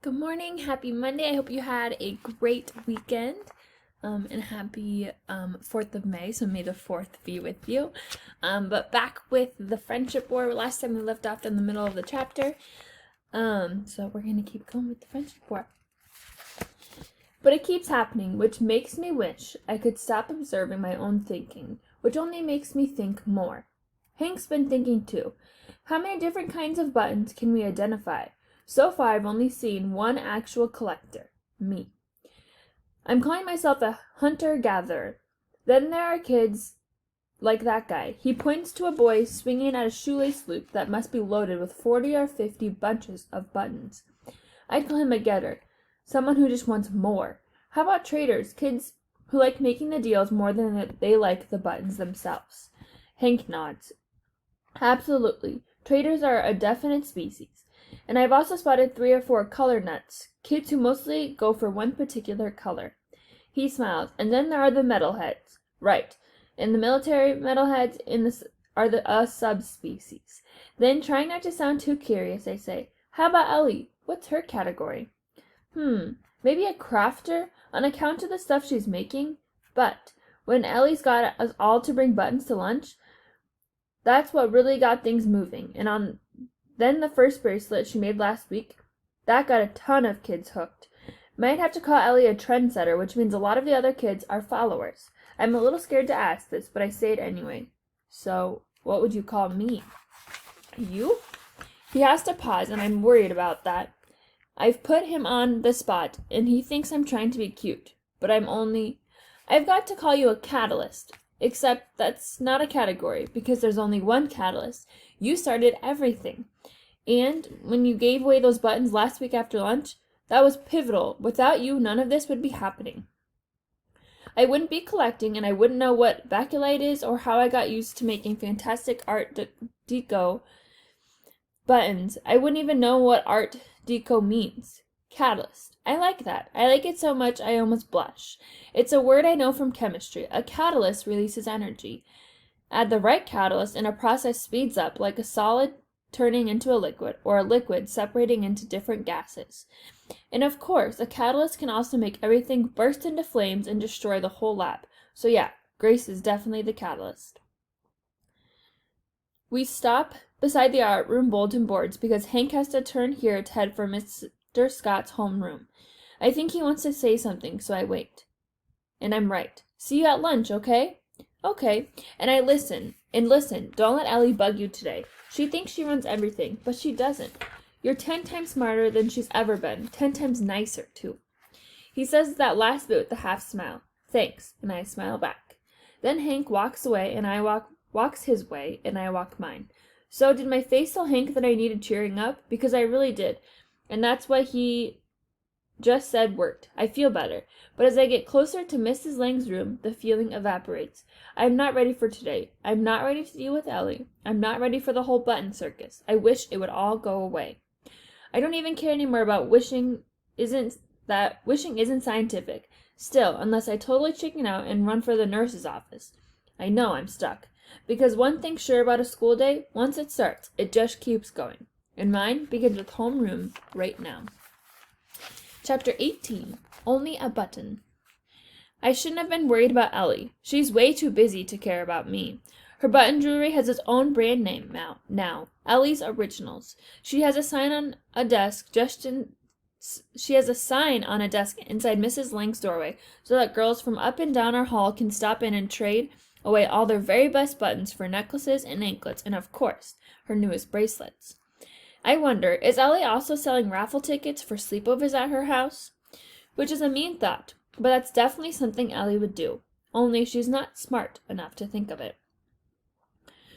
Good morning, happy Monday. I hope you had a great weekend and happy 4th of May, so may the 4th be with you. But back with the Friendship War. Last time we left off in the middle of the chapter, so we're going to keep going with the Friendship War. But it keeps happening, which makes me wish I could stop observing my own thinking, which only makes me think more. Hank's been thinking too. How many different kinds of buttons can we identify? So far, I've only seen one actual collector, me. I'm calling myself a hunter-gatherer. Then there are kids like that guy. He points to a boy swinging at a shoelace loop that must be loaded with 40 or 50 bunches of buttons. I'd call him a getter, someone who just wants more. How about traders, kids who like making the deals more than they like the buttons themselves? Hank nods. Absolutely. Traders are a definite species. And I've also spotted 3 or 4 color nuts, kids who mostly go for one particular color. He smiles. And then there are the metalheads. Right. And the military metalheads are a subspecies. Then, trying not to sound too curious, I say, how about Ellie? What's her category? Maybe a crafter on account of the stuff she's making? But when Ellie's got us all to bring buttons to lunch, that's what really got things moving. And then the first bracelet she made last week, that got a ton of kids hooked. Might have to call Ellie a trendsetter, which means a lot of the other kids are followers. I'm a little scared to ask this, but I say it anyway. So, what would you call me? You? He has to pause, and I'm worried about that. I've put him on the spot, and he thinks I'm trying to be cute, but I've got to call you a catalyst. Except that's not a category, because there's only one catalyst. You started everything. And when you gave away those buttons last week after lunch, that was pivotal. Without you, none of this would be happening. I wouldn't be collecting, and I wouldn't know what bakelite is or how I got used to making fantastic Art Deco buttons. I wouldn't even know what Art Deco means. Catalyst. I like that. I like it so much I almost blush. It's a word I know from chemistry. A catalyst releases energy. Add the right catalyst and a process speeds up, like a solid turning into a liquid, or a liquid separating into different gases. And of course, a catalyst can also make everything burst into flames and destroy the whole lab. So yeah, Grace is definitely the catalyst. We stop beside the art room bulletin boards because Hank has to turn here to head for Mr. Scott's homeroom. I think he wants to say something, so I wait. And I'm right. See you at lunch, okay? Okay. And I listen. And listen, don't let Ellie bug you today. She thinks she runs everything, but she doesn't. You're 10 times smarter than she's ever been. 10 times nicer, too. He says that last bit with a half smile. Thanks. And I smile back. Then Hank walks away, and I walks his way, and I walk mine. So did my face tell Hank that I needed cheering up? Because I really did. And that's what he just said worked. I feel better. But as I get closer to Mrs. Lang's room, the feeling evaporates. I'm not ready for today. I'm not ready to deal with Ellie. I'm not ready for the whole button circus. I wish it would all go away. I don't even care anymore about wishing isn't scientific. Still, unless I totally chicken out and run for the nurse's office. I know I'm stuck. Because one thing's sure about a school day, once it starts, it just keeps going. And mine begins with homeroom right now. Chapter 18. Only a button. I shouldn't have been worried about Ellie. She's way too busy to care about me. Her button jewelry has its own brand name now. Ellie's Originals. She has a sign on a desk inside Mrs. Lang's doorway so that girls from up and down our hall can stop in and trade away all their very best buttons for necklaces and anklets and, of course, her newest bracelets. I wonder, is Ellie also selling raffle tickets for sleepovers at her house? Which is a mean thought, but that's definitely something Ellie would do, only she's not smart enough to think of it.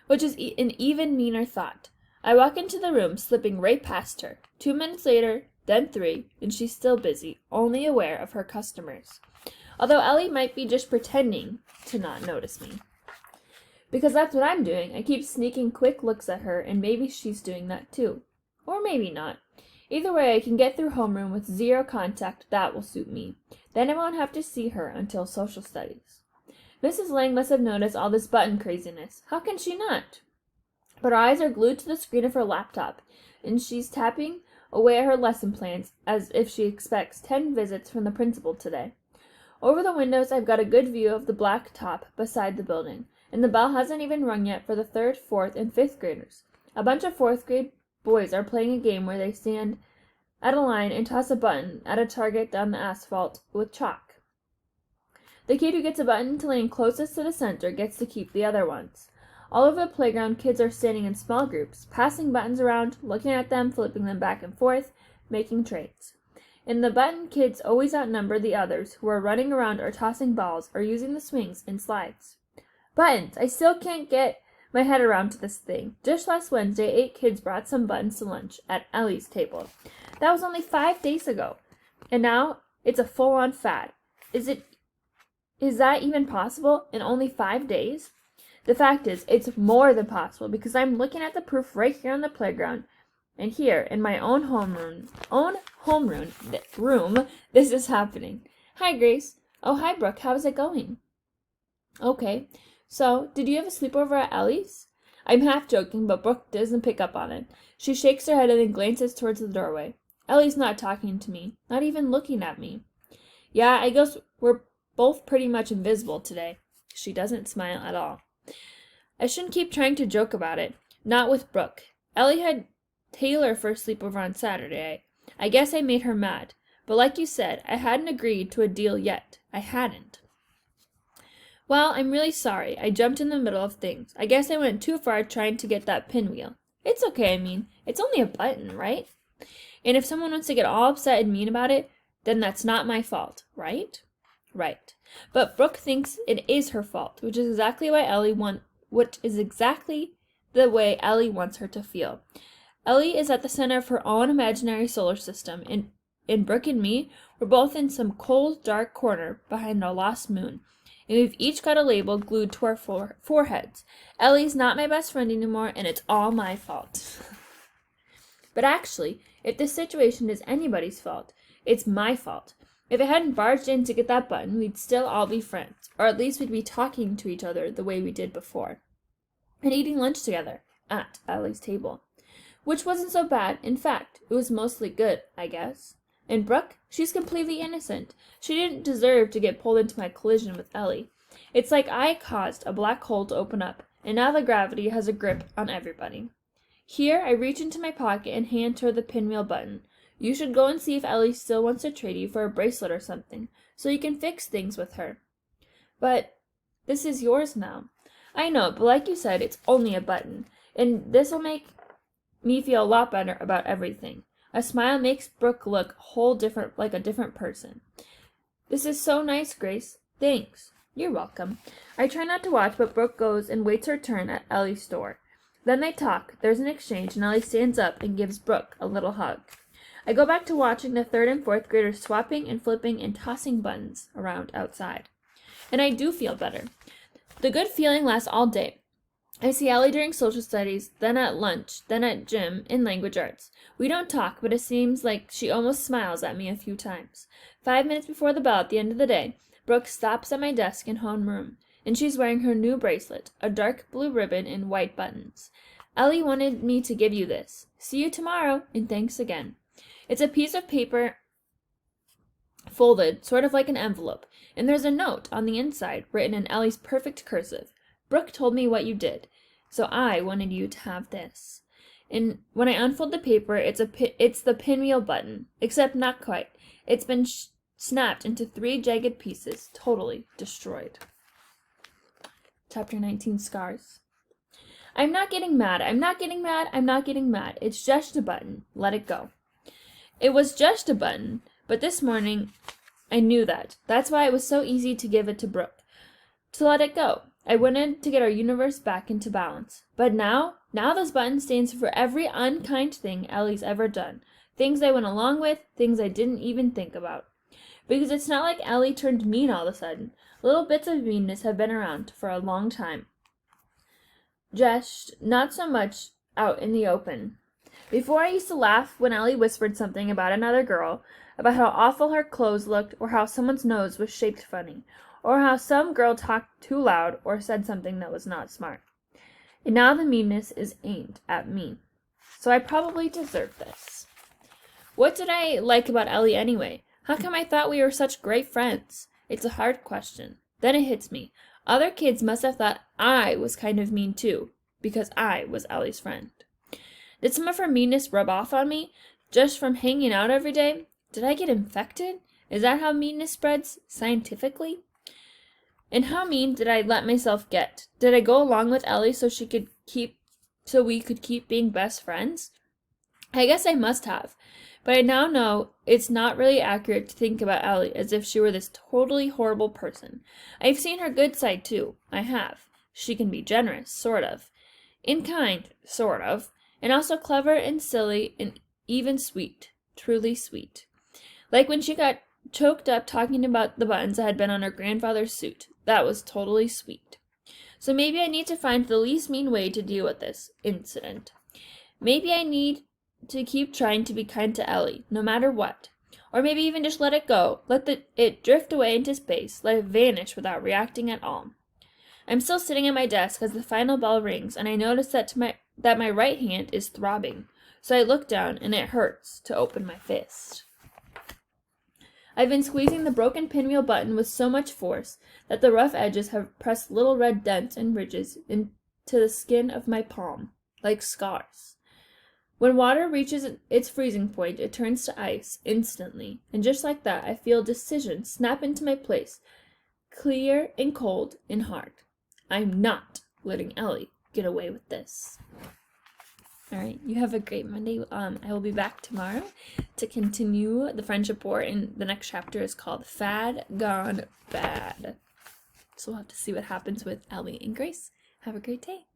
Which is an even meaner thought. I walk into the room, slipping right past her. 2 minutes later, then 3, and she's still busy, only aware of her customers. Although Ellie might be just pretending to not notice me. Because that's what I'm doing. I keep sneaking quick looks at her, and maybe she's doing that too. Or maybe not. Either way, I can get through homeroom with 0 contact. That will suit me. Then I won't have to see her until social studies. Mrs. Lang must have noticed all this button craziness. How can she not? But her eyes are glued to the screen of her laptop, and she's tapping away at her lesson plans as if she expects 10 visits from the principal today. Over the windows, I've got a good view of the black top beside the building, and the bell hasn't even rung yet for the 3rd, 4th, and 5th graders. A bunch of 4th grade boys are playing a game where they stand at a line and toss a button at a target down the asphalt with chalk. The kid who gets a button to land closest to the center gets to keep the other ones. All over the playground, kids are standing in small groups, passing buttons around, looking at them, flipping them back and forth, making trades. And the button kids always outnumber the others who are running around or tossing balls or using the swings and slides. Buttons! I still can't get my head around to this thing. Just last Wednesday, 8 kids brought some buttons to lunch at Ellie's table. That was only 5 days ago. And now it's a full-on fad. Is that even possible in only 5 days? The fact is, it's more than possible because I'm looking at the proof right here on the playground. And here, in my own room, this is happening. Hi, Grace. Oh, hi, Brooke. How's it going? Okay. So, did you have a sleepover at Ellie's? I'm half joking, but Brooke doesn't pick up on it. She shakes her head and then glances towards the doorway. Ellie's not talking to me, not even looking at me. Yeah, I guess we're both pretty much invisible today. She doesn't smile at all. I shouldn't keep trying to joke about it. Not with Brooke. Ellie had Taylor for a sleepover on Saturday. I guess I made her mad. But like you said, I hadn't agreed to a deal yet. I hadn't. Well, I'm really sorry. I jumped in the middle of things. I guess I went too far trying to get that pinwheel. It's okay, it's only a button, right? And if someone wants to get all upset and mean about it, then that's not my fault, right? Right. But Brooke thinks it is her fault, which is exactly the way Ellie wants her to feel. Ellie is at the center of her own imaginary solar system, and Brooke and me, we're both in some cold, dark corner behind a lost moon, and we've each got a label glued to our foreheads. Ellie's not my best friend anymore, and it's all my fault. But actually, if this situation is anybody's fault, it's my fault. If I hadn't barged in to get that button, we'd still all be friends, or at least we'd be talking to each other the way we did before, and eating lunch together at Ellie's table. Which wasn't so bad. In fact, it was mostly good, I guess. And Brooke, she's completely innocent. She didn't deserve to get pulled into my collision with Ellie. It's like I caused a black hole to open up, and now the gravity has a grip on everybody. Here, I reach into my pocket and hand her the pinwheel button. You should go and see if Ellie still wants to trade you for a bracelet or something, so you can fix things with her. But this is yours now. I know, but like you said, it's only a button, and this'll make me feel a lot better about everything. A smile makes Brooke look like a different person. This is so nice, Grace. Thanks. You're welcome. I try not to watch, but Brooke goes and waits her turn at Ellie's store. Then they talk, there's an exchange, and Ellie stands up and gives Brooke a little hug. I go back to watching the 3rd and 4th graders swapping and flipping and tossing buttons around outside. And I do feel better. The good feeling lasts all day. I see Ellie during social studies, then at lunch, then at gym, in language arts. We don't talk, but it seems like she almost smiles at me a few times. 5 minutes before the bell at the end of the day, Brooke stops at my desk in homeroom, and she's wearing her new bracelet, a dark blue ribbon and white buttons. Ellie wanted me to give you this. See you tomorrow, and thanks again. It's a piece of paper folded, sort of like an envelope, and there's a note on the inside written in Ellie's perfect cursive. Brooke told me what you did, so I wanted you to have this. And when I unfold the paper, it's the pinwheel button, except not quite. It's been snapped into 3 jagged pieces, totally destroyed. Chapter 19, Scars. I'm not getting mad. It's just a button. Let it go. It was just a button, but this morning I knew that. That's why it was so easy to give it to Brooke. To let it go. I wanted to get our universe back into balance. But now this button stands for every unkind thing Ellie's ever done. Things I went along with, things I didn't even think about. Because it's not like Ellie turned mean all of a sudden. Little bits of meanness have been around for a long time. Just not so much out in the open. Before I used to laugh when Ellie whispered something about another girl, about how awful her clothes looked, or how someone's nose was shaped funny, or how some girl talked too loud or said something that was not smart. And now the meanness is aimed at me. So I probably deserve this. What did I like about Ellie anyway? How come I thought we were such great friends? It's a hard question. Then it hits me. Other kids must have thought I was kind of mean too, because I was Ellie's friend. Did some of her meanness rub off on me, just from hanging out every day? Did I get infected? Is that how meanness spreads, scientifically? And how mean did I let myself get? Did I go along with Ellie so we could keep being best friends? I guess I must have. But I now know it's not really accurate to think about Ellie as if she were this totally horrible person. I've seen her good side too. I have. She can be generous, sort of. And kind, sort of. And also clever and silly and even sweet. Truly sweet. Like when she got choked up talking about the buttons that had been on her grandfather's suit. That was totally sweet. So maybe I need to find the least mean way to deal with this incident. Maybe I need to keep trying to be kind to Ellie, no matter what. Or maybe even just let it go, let it drift away into space, let it vanish without reacting at all. I'm still sitting at my desk as the final bell rings, and I notice that my right hand is throbbing. So I look down, and it hurts to open my fist. I've been squeezing the broken pinwheel button with so much force that the rough edges have pressed little red dents and ridges into the skin of my palm, like scars. When water reaches its freezing point, it turns to ice instantly, and just like that, I feel decision snap into my place, clear and cold and hard. I'm not letting Ellie get away with this. All right, you have a great Monday. I will be back tomorrow to continue the Friendship War, and the next chapter is called Fad Gone Bad. So we'll have to see what happens with Ellie and Grace. Have a great day.